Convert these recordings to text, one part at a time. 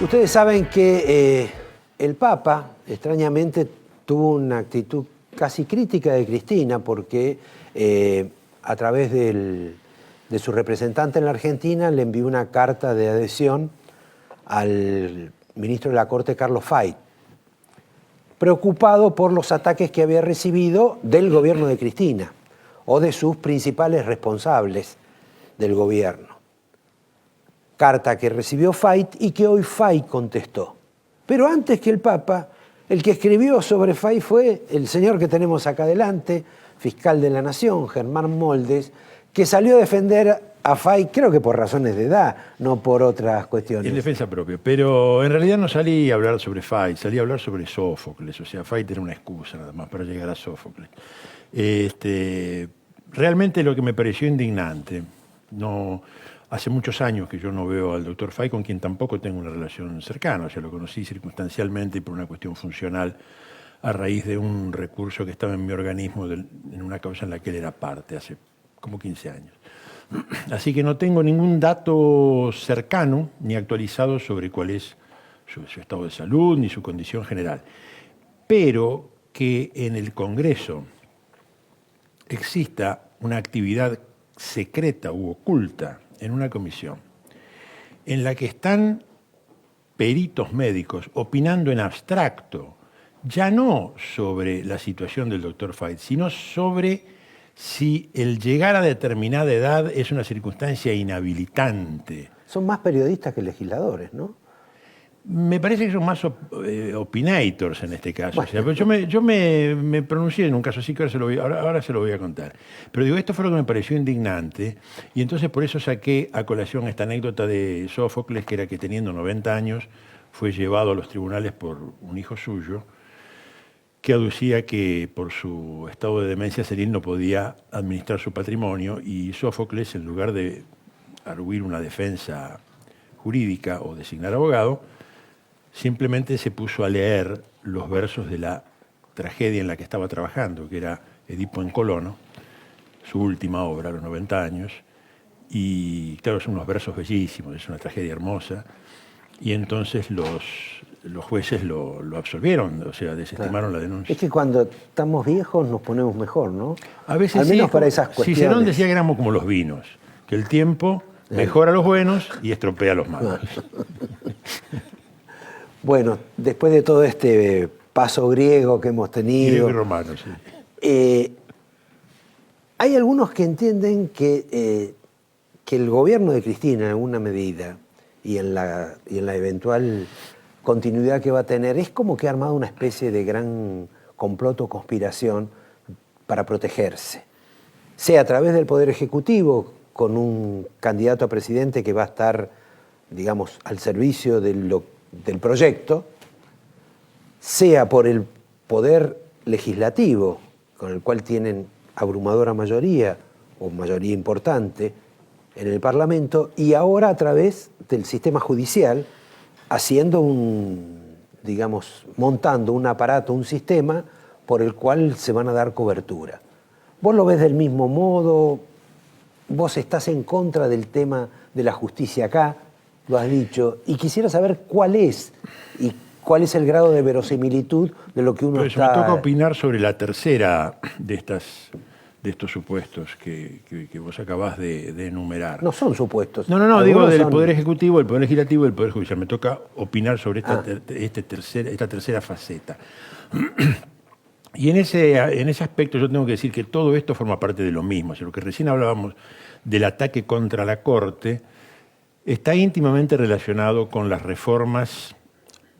Ustedes saben que el Papa, extrañamente, tuvo una actitud casi crítica de Cristina porque a través de su representante en la Argentina le envió una carta de adhesión al ministro de la Corte, Carlos Fay, preocupado por los ataques que había recibido del gobierno de Cristina o de sus principales responsables del gobierno. Carta que recibió Fay y que hoy Fay contestó. Pero antes que el Papa, el que escribió sobre Fay fue el señor que tenemos acá adelante, fiscal de la Nación, Germán Moldes, que salió a defender a Fay, creo que por razones de edad, no por otras cuestiones. En defensa propia, pero en realidad no salí a hablar sobre Fay, salí a hablar sobre Sófocles, o sea, Fay era una excusa nada más para llegar a Sófocles. Realmente lo que me pareció indignante, hace muchos años que yo no veo al doctor Fay, con quien tampoco tengo una relación cercana, o sea, lo conocí circunstancialmente y por una cuestión funcional a raíz de un recurso que estaba en mi organismo en una causa en la que él era parte, hace como 15 años. Así que no tengo ningún dato cercano ni actualizado sobre cuál es su estado de salud ni su condición general. Pero que en el Congreso exista una actividad secreta u oculta en una comisión en la que están peritos médicos opinando en abstracto, ya no sobre la situación del doctor Fay, sino sobre si el llegar a determinada edad es una circunstancia inhabilitante. Son más periodistas que legisladores, ¿no? Me parece que son más opinators en este caso. Bueno. O sea, yo me pronuncié en un caso así que ahora se lo voy a contar. Pero digo, esto fue lo que me pareció indignante y entonces por eso saqué a colación esta anécdota de Sófocles, que era que teniendo 90 años fue llevado a los tribunales por un hijo suyo que aducía que por su estado de demencia senil no podía administrar su patrimonio y Sófocles, en lugar de arguir una defensa jurídica o designar abogado, simplemente se puso a leer los versos de la tragedia en la que estaba trabajando, que era Edipo en Colono, su última obra a los 90 años, y claro, son unos versos bellísimos, es una tragedia hermosa, y entonces los jueces lo absolvieron, o sea, desestimaron la denuncia. Es que cuando estamos viejos nos ponemos mejor, ¿no? A veces al menos sí, para esas cuestiones. Cicerón decía que éramos como los vinos, que el tiempo mejora a los buenos y estropea a los malos. Bueno, después de todo este paso griego que hemos tenido... Griego y romano, sí. Hay algunos que entienden que el gobierno de Cristina, en alguna medida, y en la eventual continuidad que va a tener, es como que ha armado una especie de gran complot o conspiración para protegerse. Sea a través del Poder Ejecutivo, con un candidato a presidente que va a estar, digamos, al servicio del proyecto, sea por el Poder Legislativo, con el cual tienen abrumadora mayoría, o mayoría importante, en el Parlamento, y ahora a través del sistema judicial, haciendo montando un aparato, un sistema por el cual se van a dar cobertura. ¿Vos lo ves del mismo modo? ¿Vos estás en contra del tema de la justicia acá? Lo has dicho. Y quisiera saber cuál es el grado de verosimilitud de lo que uno está... Me toca opinar sobre la tercera de estos supuestos que vos acabás de enumerar. No son supuestos. No, digo del Poder Ejecutivo, del Poder Legislativo y del Poder Judicial. Me toca opinar sobre esta tercera faceta. Y en ese aspecto yo tengo que decir que todo esto forma parte de lo mismo. O sea, lo que recién hablábamos del ataque contra la Corte está íntimamente relacionado con las reformas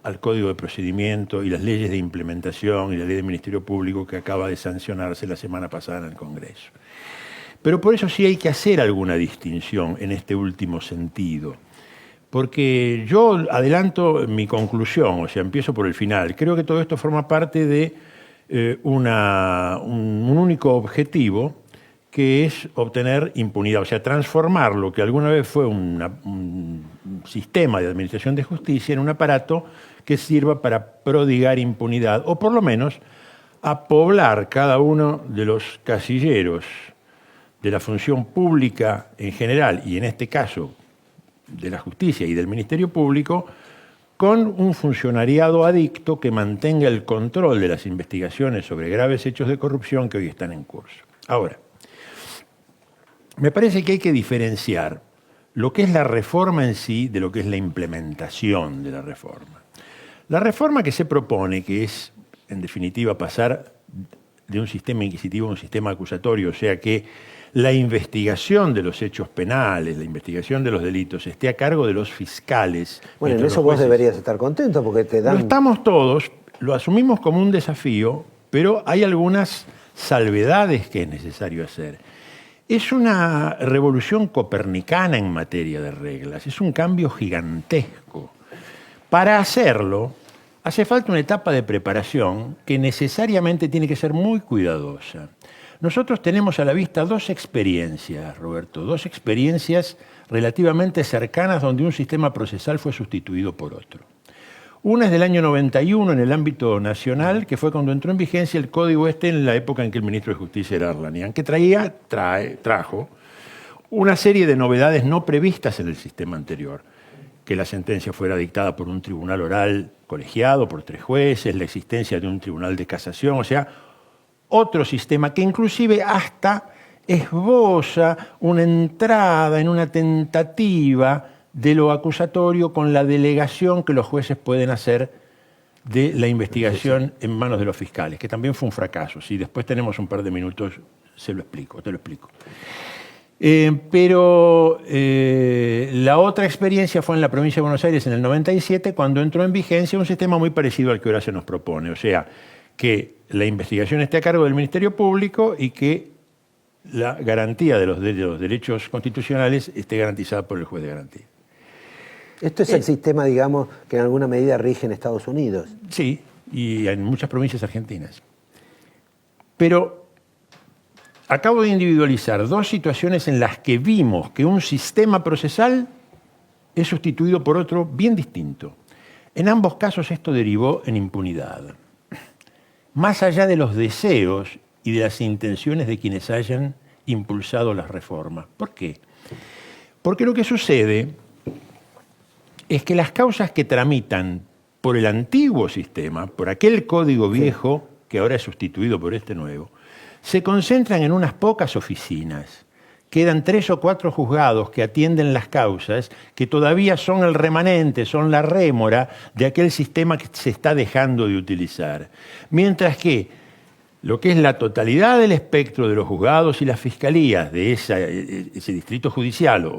al Código de Procedimiento y las leyes de implementación y la ley del Ministerio Público que acaba de sancionarse la semana pasada en el Congreso. Pero por eso sí hay que hacer alguna distinción en este último sentido. Porque yo adelanto mi conclusión, o sea, empiezo por el final. Creo que todo esto forma parte de un único objetivo, que es obtener impunidad, o sea, transformar lo que alguna vez fue un sistema de administración de justicia en un aparato que sirva para prodigar impunidad, o por lo menos a poblar cada uno de los casilleros de la función pública en general, y en este caso de la justicia y del Ministerio Público, con un funcionariado adicto que mantenga el control de las investigaciones sobre graves hechos de corrupción que hoy están en curso. Ahora, me parece que hay que diferenciar lo que es la reforma en sí de lo que es la implementación de la reforma. La reforma que se propone, que es, en definitiva, pasar de un sistema inquisitivo a un sistema acusatorio, o sea que la investigación de los hechos penales, la investigación de los delitos, esté a cargo de los fiscales. Bueno, en eso vos deberías estar contento porque te dan... Lo estamos todos, lo asumimos como un desafío, pero hay algunas salvedades que es necesario hacer. Es una revolución copernicana en materia de reglas, es un cambio gigantesco. Para hacerlo, hace falta una etapa de preparación que necesariamente tiene que ser muy cuidadosa. Nosotros tenemos a la vista dos experiencias, Roberto, dos experiencias relativamente cercanas donde un sistema procesal fue sustituido por otro. Una es del año 91 en el ámbito nacional, que fue cuando entró en vigencia el Código en la época en que el ministro de Justicia era Arlanian, que trajo una serie de novedades no previstas en el sistema anterior. Que la sentencia fuera dictada por un tribunal oral colegiado por 3 jueces, la existencia de un tribunal de casación, o sea, otro sistema que inclusive hasta esboza una entrada en una tentativa de lo acusatorio con la delegación que los jueces pueden hacer de la investigación en manos de los fiscales, que también fue un fracaso. Si después tenemos un par de minutos, te lo explico. Pero la otra experiencia fue en la provincia de Buenos Aires en el 97, cuando entró en vigencia un sistema muy parecido al que ahora se nos propone. O sea, que la investigación esté a cargo del Ministerio Público y que la garantía de los derechos constitucionales esté garantizada por el juez de garantía. Esto es el sistema, digamos, que en alguna medida rige en Estados Unidos. Sí, y en muchas provincias argentinas. Pero acabo de individualizar dos situaciones en las que vimos que un sistema procesal es sustituido por otro bien distinto. En ambos casos esto derivó en impunidad. Más allá de los deseos y de las intenciones de quienes hayan impulsado las reformas. ¿Por qué? Porque lo que sucede es que las causas que tramitan por el antiguo sistema, por aquel código viejo que ahora es sustituido por este nuevo, se concentran en unas pocas oficinas. Quedan 3 o 4 juzgados que atienden las causas que todavía son el remanente, son la rémora de aquel sistema que se está dejando de utilizar. Mientras que lo que es la totalidad del espectro de los juzgados y las fiscalías de ese distrito judicial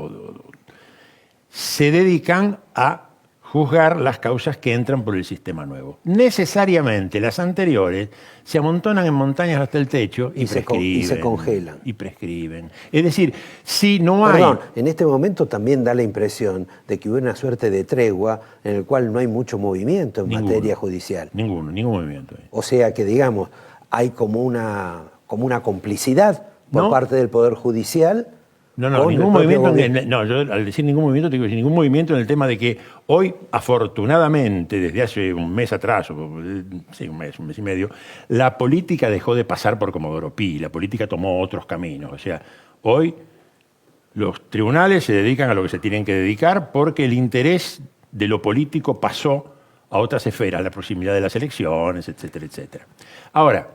se dedican a juzgar las causas que entran por el sistema nuevo. Necesariamente las anteriores se amontonan en montañas hasta el techo y prescriben. Y se congelan. Y prescriben. Es decir, si no hay... Perdón, en este momento también da la impresión de que hubo una suerte de tregua en el cual no hay mucho movimiento en materia judicial. Ningún movimiento. O sea que, digamos, hay como una complicidad por parte del Poder Judicial. Ningún movimiento. Yo al decir ningún movimiento, te digo ningún movimiento en el tema de que hoy, afortunadamente, desde hace un mes atrás, un mes y medio, la política dejó de pasar por Comodoro Pi, la política tomó otros caminos. O sea, hoy los tribunales se dedican a lo que se tienen que dedicar porque el interés de lo político pasó a otras esferas, la proximidad de las elecciones, etcétera, etcétera. Ahora,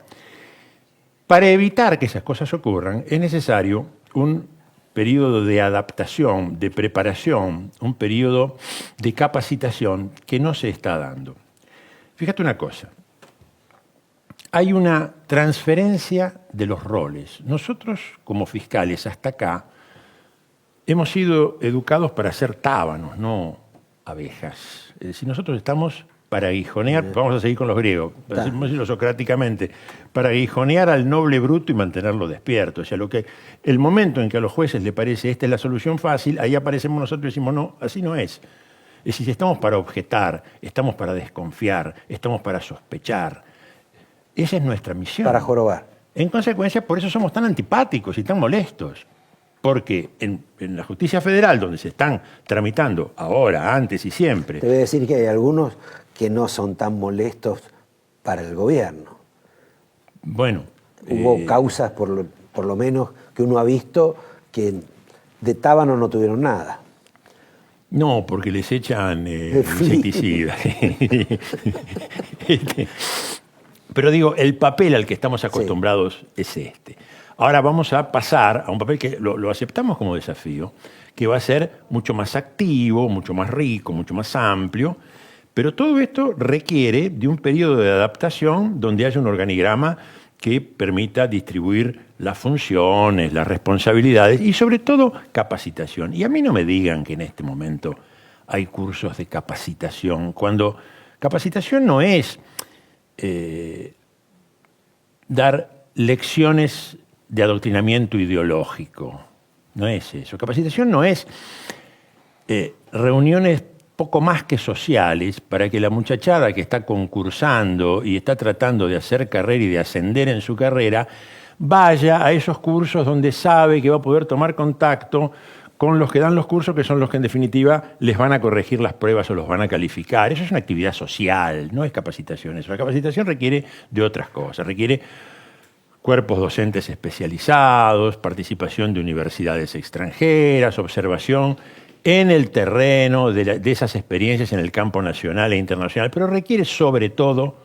para evitar que esas cosas ocurran, es necesario un periodo de adaptación, de preparación, un periodo de capacitación que no se está dando. Fíjate una cosa, hay una transferencia de los roles. Nosotros, como fiscales, hasta acá, hemos sido educados para ser tábanos, no abejas. Es decir, nosotros estamos para aguijonear, vamos a seguir con los griegos, vamos a decirlo socráticamente, para aguijonear al noble bruto y mantenerlo despierto. O sea, el momento en que a los jueces les parece esta es la solución fácil, ahí aparecemos nosotros y decimos, no, así no es. Es decir, estamos para objetar, estamos para desconfiar, estamos para sospechar. Esa es nuestra misión. Para jorobar. En consecuencia, por eso somos tan antipáticos y tan molestos. Porque en la justicia federal, donde se están tramitando ahora, antes y siempre... Te voy a decir que hay algunos que no son tan molestos para el gobierno. Bueno. Hubo causas, por lo menos, que uno ha visto que de tábano no tuvieron nada. No, porque les echan insecticidas. Pero digo, el papel al que estamos acostumbrados es este. Ahora vamos a pasar a un papel que lo aceptamos como desafío, que va a ser mucho más activo, mucho más rico, mucho más amplio, pero todo esto requiere de un periodo de adaptación donde haya un organigrama que permita distribuir las funciones, las responsabilidades y sobre todo capacitación. Y a mí no me digan que en este momento hay cursos de capacitación, cuando capacitación no es dar lecciones de adoctrinamiento ideológico. No es eso. Capacitación no es reuniones poco más que sociales para que la muchachada que está concursando y está tratando de hacer carrera y de ascender en su carrera vaya a esos cursos donde sabe que va a poder tomar contacto con los que dan los cursos, que son los que en definitiva les van a corregir las pruebas o los van a calificar. Eso es una actividad social, no es capacitación. Eso. La capacitación requiere de otras cosas, requiere cuerpos docentes especializados, participación de universidades extranjeras, observación en el terreno de esas experiencias en el campo nacional e internacional, pero requiere sobre todo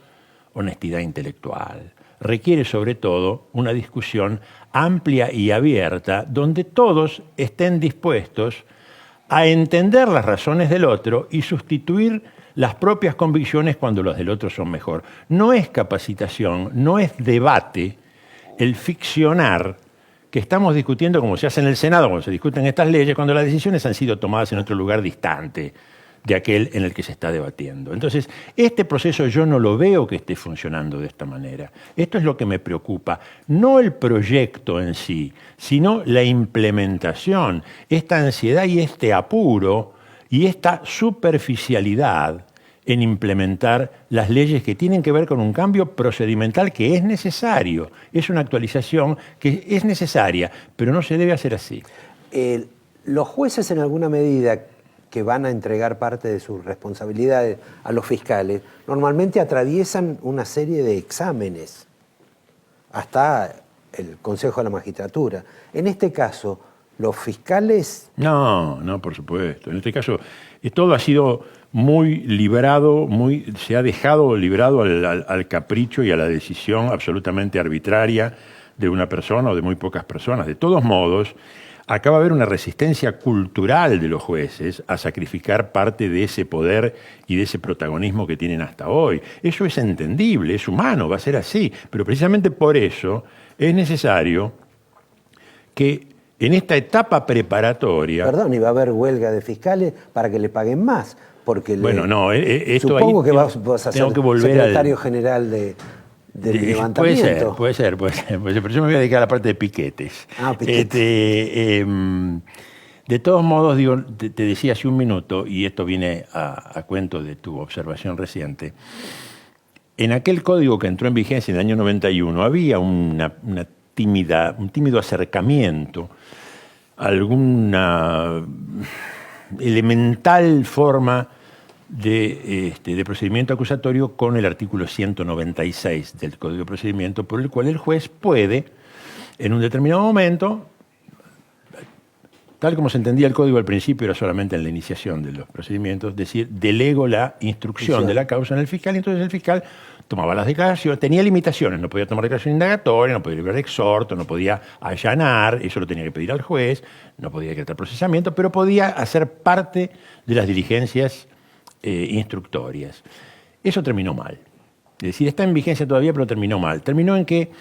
honestidad intelectual, requiere sobre todo una discusión amplia y abierta donde todos estén dispuestos a entender las razones del otro y sustituir las propias convicciones cuando las del otro son mejor. No es capacitación, no es debate el ficcionar que estamos discutiendo como se hace en el Senado, cuando se discuten estas leyes, cuando las decisiones han sido tomadas en otro lugar distante de aquel en el que se está debatiendo. Entonces, este proceso yo no lo veo que esté funcionando de esta manera. Esto es lo que me preocupa. No el proyecto en sí, sino la implementación, esta ansiedad y este apuro y esta superficialidad en implementar las leyes que tienen que ver con un cambio procedimental que es necesario. Es una actualización que es necesaria, pero no se debe hacer así. Los jueces, en alguna medida, que van a entregar parte de sus responsabilidades a los fiscales, normalmente atraviesan una serie de exámenes hasta el Consejo de la Magistratura. En este caso, los fiscales... No, por supuesto. En este caso, todo ha sido muy librado, se ha dejado librado al capricho y a la decisión absolutamente arbitraria de una persona o de muy pocas personas. De todos modos, acaba de haber una resistencia cultural de los jueces a sacrificar parte de ese poder y de ese protagonismo que tienen hasta hoy. Eso es entendible, es humano, va a ser así. Pero precisamente por eso es necesario que en esta etapa preparatoria... Perdón, y va a haber huelga de fiscales para que le paguen más. Porque bueno, no, esto supongo ahí que vas a ser secretario general del levantamiento. Puede ser, pero yo me voy a dedicar a la parte de piquetes. Piquetes. De todos modos, digo, te decía hace un minuto, y esto viene a cuento de tu observación reciente, en aquel código que entró en vigencia en el año 91 había un tímido acercamiento, alguna elemental forma de procedimiento acusatorio con el artículo 196 del Código de Procedimiento, por el cual el juez puede, en un determinado momento, tal como se entendía el código al principio, era solamente en la iniciación de los procedimientos, decir, delego la instrucción de la causa en el fiscal, y entonces el fiscal tomaba las declaraciones, tenía limitaciones, no podía tomar declaración indagatoria, no podía librar exhorto, no podía allanar, eso lo tenía que pedir al juez, no podía decretar procesamiento, pero podía hacer parte de las diligencias instructorias. Eso terminó mal. Es decir, está en vigencia todavía, pero terminó mal. Terminó en que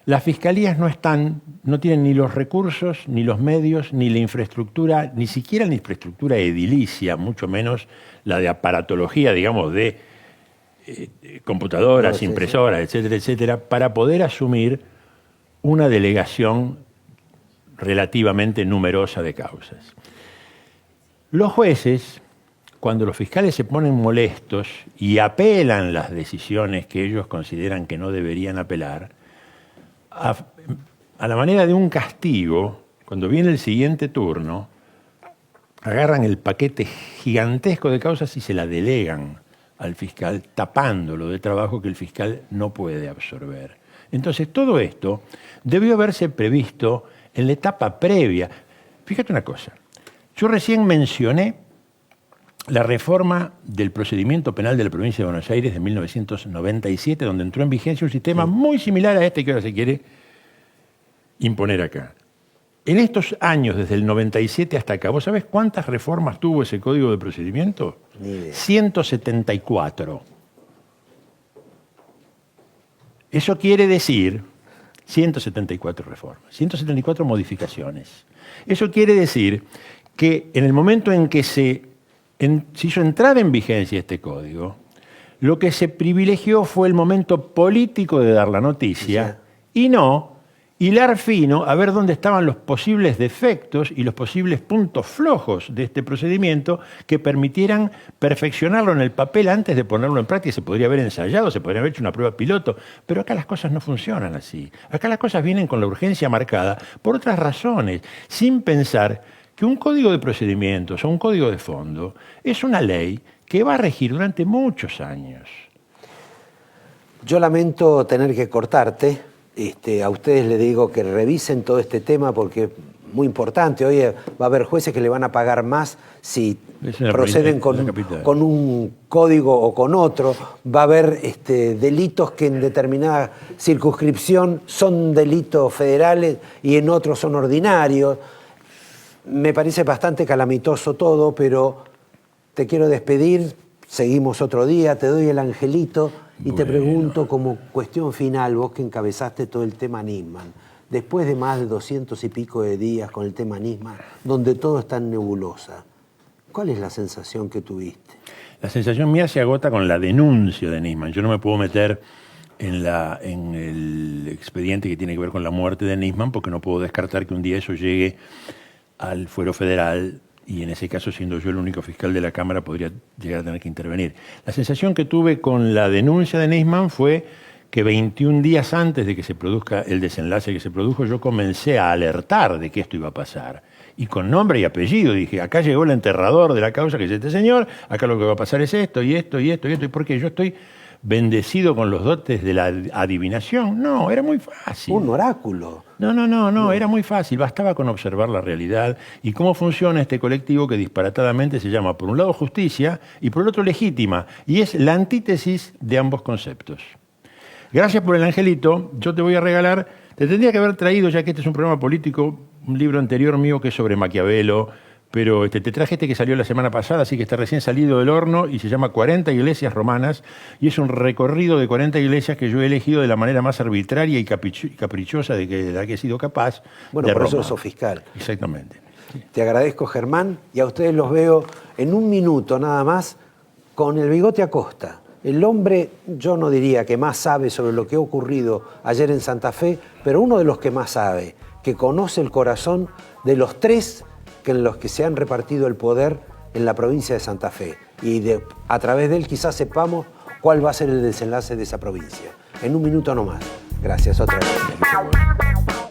las fiscalías no tienen ni los recursos, ni los medios, ni la infraestructura, ni siquiera la infraestructura edilicia, mucho menos la de aparatología, digamos, de computadoras, impresoras, etcétera, etcétera, para poder asumir una delegación relativamente numerosa de causas. Los jueces, cuando los fiscales se ponen molestos y apelan las decisiones que ellos consideran que no deberían apelar, a la manera de un castigo, cuando viene el siguiente turno, agarran el paquete gigantesco de causas y se la delegan al fiscal, tapándolo de trabajo que el fiscal no puede absorber. Entonces, todo esto debió haberse previsto en la etapa previa. Fíjate una cosa, yo recién mencioné la reforma del procedimiento penal de la provincia de Buenos Aires de 1997, donde entró en vigencia un sistema muy similar a este que ahora se quiere imponer acá. En estos años, desde el 97 hasta acá, ¿vos sabés cuántas reformas tuvo ese código de procedimiento? Ni idea. 174. Eso quiere decir 174 reformas, 174 modificaciones. Eso quiere decir que en el momento en que se hizo entrada en vigencia este código, lo que se privilegió fue el momento político de dar la noticia y no hilar fino a ver dónde estaban los posibles defectos y los posibles puntos flojos de este procedimiento que permitieran perfeccionarlo en el papel antes de ponerlo en práctica. Se podría haber ensayado, se podría haber hecho una prueba piloto, pero acá las cosas no funcionan así. Acá las cosas vienen con la urgencia marcada por otras razones, sin pensar que un código de procedimientos o un código de fondo es una ley que va a regir durante muchos años. Yo lamento tener que cortarte. A ustedes les digo que revisen todo este tema porque es muy importante. Hoy va a haber jueces que le van a pagar más si proceden con un código o con otro. Va a haber delitos que en determinada circunscripción son delitos federales y en otros son ordinarios. Me parece bastante calamitoso todo, pero te quiero despedir. Seguimos otro día, te doy el angelito y te pregunto como cuestión final, vos que encabezaste todo el tema Nisman, después de más de 200 y pico de días con el tema Nisman, donde todo está en nebulosa, ¿cuál es la sensación que tuviste? La sensación mía se agota con la denuncia de Nisman. Yo no me puedo meter en el expediente que tiene que ver con la muerte de Nisman porque no puedo descartar que un día eso llegue al fuero federal y en ese caso, siendo yo el único fiscal de la Cámara, podría llegar a tener que intervenir. La sensación que tuve con la denuncia de Nisman fue que 21 días antes de que se produzca el desenlace que se produjo, yo comencé a alertar de que esto iba a pasar. Y con nombre y apellido dije, acá llegó el enterrador de la causa, que es este señor, acá lo que va a pasar es esto, y esto, y esto, y esto. ¿Y por qué? Yo estoy bendecido con los dotes de la adivinación. No, era muy fácil. Un oráculo. No, era muy fácil. Bastaba con observar la realidad y cómo funciona este colectivo que disparatadamente se llama, por un lado, justicia y por el otro, legítima. Y es la antítesis de ambos conceptos. Gracias por el angelito. Yo te voy a regalar, te tendría que haber traído, ya que este es un programa político, un libro anterior mío que es sobre Maquiavelo, pero te traje este que salió la semana pasada, así que está recién salido del horno y se llama 40 iglesias romanas y es un recorrido de 40 iglesias que yo he elegido de la manera más arbitraria y caprichosa de la que he sido capaz. Bueno, de por Roma. eso sos fiscal. Exactamente. Sí. Te agradezco, Germán, y a ustedes los veo en un minuto nada más con el bigote a costa. El hombre, yo no diría que más sabe sobre lo que ha ocurrido ayer en Santa Fe, pero uno de los que más sabe, que conoce el corazón de los tres en los que se han repartido el poder en la provincia de Santa Fe. Y a través de él quizás sepamos cuál va a ser el desenlace de esa provincia. En un minuto nomás. Gracias otra vez.